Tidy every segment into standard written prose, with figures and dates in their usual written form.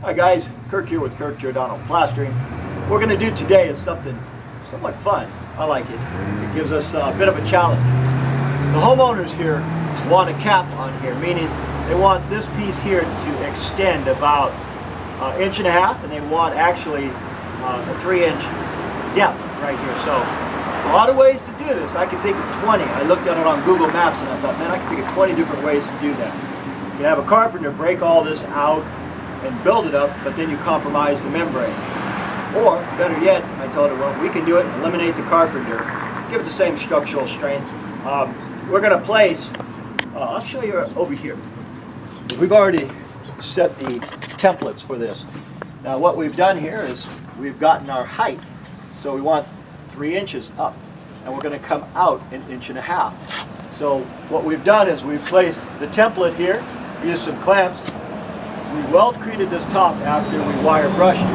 Hi guys, Kirk here with Kirk Giordano Plastering. What we're going to do today is something somewhat fun. I like it. It gives us a bit of a challenge. The homeowners here want a cap on here, meaning they want this piece here to extend about an inch and a half, and they want actually a 3-inch depth right here. So a lot of ways to do this. I can think of 20. I looked at it on Google Maps and I thought, man, I can think of 20 different ways to do that. You can have a carpenter break all this out and build it up, but then you compromise the membrane. Or, better yet, I told her, well, we can do it, eliminate the carpenter, give it the same structural strength. We're going to place, I'll show you over here. We've already set the templates for this. Now what we've done here is we've gotten our height. So we want 3 inches up, and we're going to come out an inch and a half. So what we've done is we've placed the template here, used some clamps, we weld-created this top after we wire brushed it.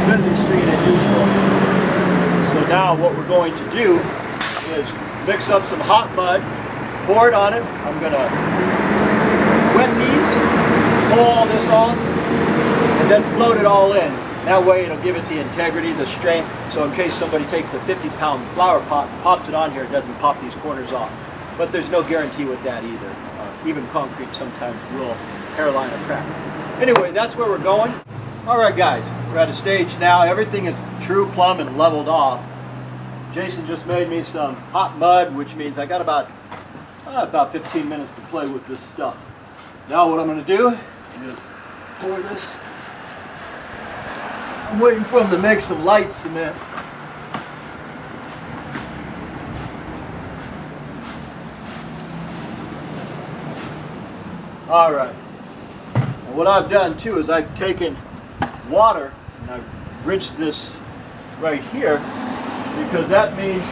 Busy street as usual. So now what we're going to do is mix up some hot mud, pour it on it. I'm going to wet these, pull all this off, and then float it all in. That way it'll give it the integrity, the strength, so in case somebody takes the 50-pound flower pot and pops it on here, it doesn't pop these corners off. But there's no guarantee with that either. Even concrete sometimes will hairline a crack. Anyway, that's where we're going. Alright guys, we're at a stage now. Everything is true plumb and leveled off. Jason just made me some hot mud, which means I got about 15 minutes to play with this stuff. Now what I'm going to do is pour this. I'm waiting for him to make some light cement. All right. And what I've done too is I've taken water and I've rinsed this right here, because that means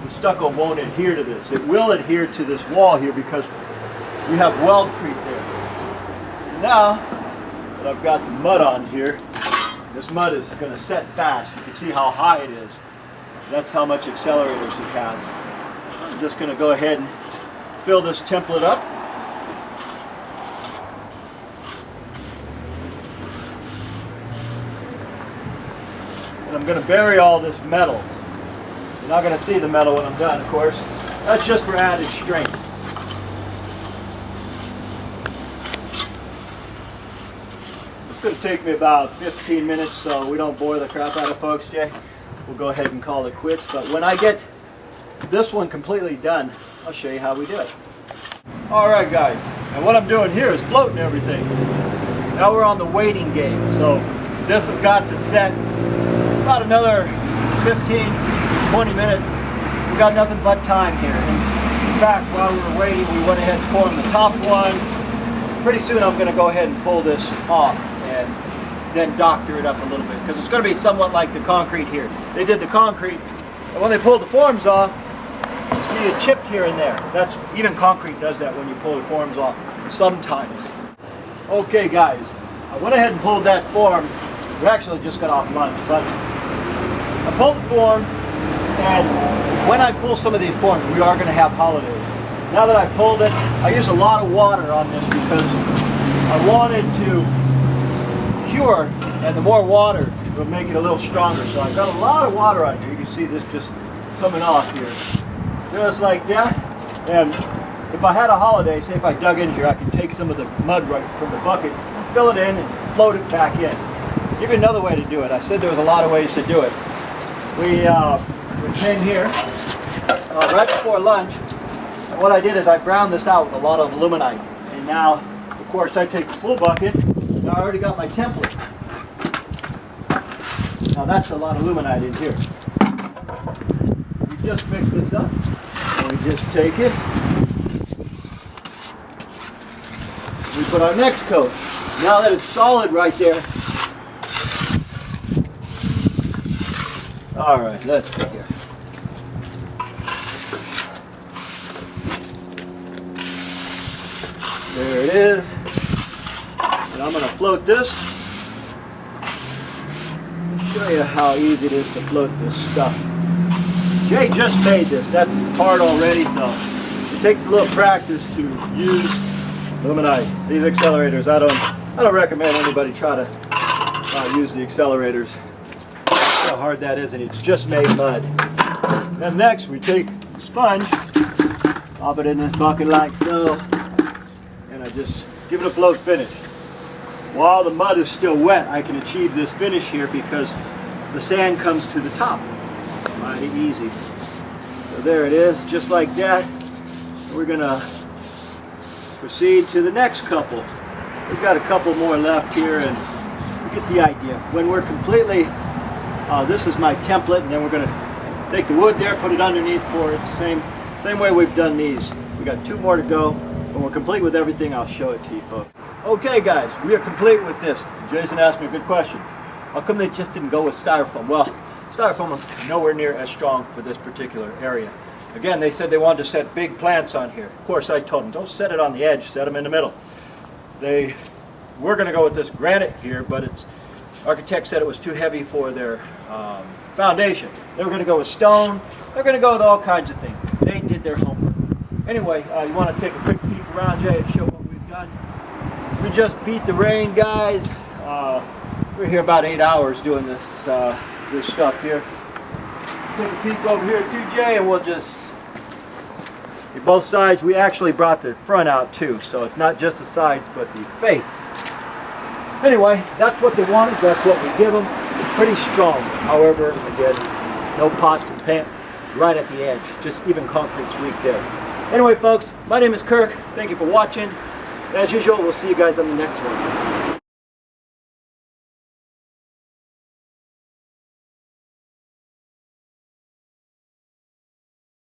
the stucco won't adhere to this. It will adhere to this wall here because we have weldcrete there. And now that I've got the mud on here, this mud is going to set fast. You can see how high it is. That's how much accelerators it has. I'm just going to go ahead and fill this template up. And I'm going to bury all this metal. You're not going to see the metal when I'm done, of course. That's just for added strength. It's going to take me about 15 minutes, so we don't bore the crap out of folks, Jay. We'll go ahead and call it quits. But when I get this one completely done, I'll show you how we do it. Alright guys, and what I'm doing here is floating everything. Now we're on the waiting game, so this has got to set about another 15-20 minutes. We got nothing but time here. In fact, while we were waiting, we went ahead and formed the top one. Pretty soon I'm going to go ahead and pull this off and then doctor it up a little bit, because it's going to be somewhat like the concrete here. They did the concrete, and when they pulled the forms off, you see it chipped here and there. That's, even concrete does that when you pull the forms off sometimes. Okay guys, I went ahead and pulled that form. We actually just got off lunch, but I pulled the form, and when I pull some of these forms, we are going to have holidays. Now that I pulled it, I used a lot of water on this because I wanted to cure, and the more water will make it a little stronger. So I've got a lot of water on here. You can see this just coming off here. Just like that. And if I had a holiday, say if I dug in here, I could take some of the mud right from the bucket, fill it in, and float it back in. I'll give you another way to do it. I said there was a lot of ways to do it. We came here right before lunch. And what I did is I browned this out with a lot of aluminite. And now, of course, I take the full bucket. Now I already got my template. Now that's a lot of aluminite in here. We just mix this up. And we just take it. We put our next coat. Now that it's solid right there. All right, let's go here. There it is. And I'm going to float this. Show you how easy it is to float this stuff. Jay just made this. That's hard already, so it takes a little practice to use Luminite. These accelerators, I don't recommend anybody try to use the accelerators. See how hard that is, and it's just made mud. Then next we take a sponge, pop it in this bucket like so, and I just give it a float finish. While the mud is still wet, I can achieve this finish here because the sand comes to the top. Mighty easy. So there it is, just like that. We're gonna proceed to the next couple. We've got a couple more left here, and you get the idea. When we're completely, this is my template, and then we're gonna take the wood there, put it underneath for it. Same way we've done these. We got 2 more to go. When we're complete with everything, I'll show it to you folks. Okay guys, we are complete with this. Jason asked me a good question. How come they just didn't go with styrofoam? Well, styrofoam is nowhere near as strong for this particular area. Again, they said they wanted to set big plants on here. Of course, I told them, don't set it on the edge, set them in the middle. We're going to go with this granite here, but architect said it was too heavy for their foundation. They were going to go with stone. They're going to go with all kinds of things. They did their homework. Anyway, you want to take a quick peek around, Jay, and show what we've done. We just beat the rain, guys. We're here about 8 hours doing this stuff here. Take a peek over here too, Jay, and we'll just, both sides, we actually brought the front out too, so it's not just the sides, but the face. Anyway, that's what they wanted, that's what we give them. It's pretty strong, however, again, no pots and pans right at the edge, just even concrete's weak there. Anyway, folks, my name is Kirk. Thank you for watching. As usual, we'll see you guys on the next one.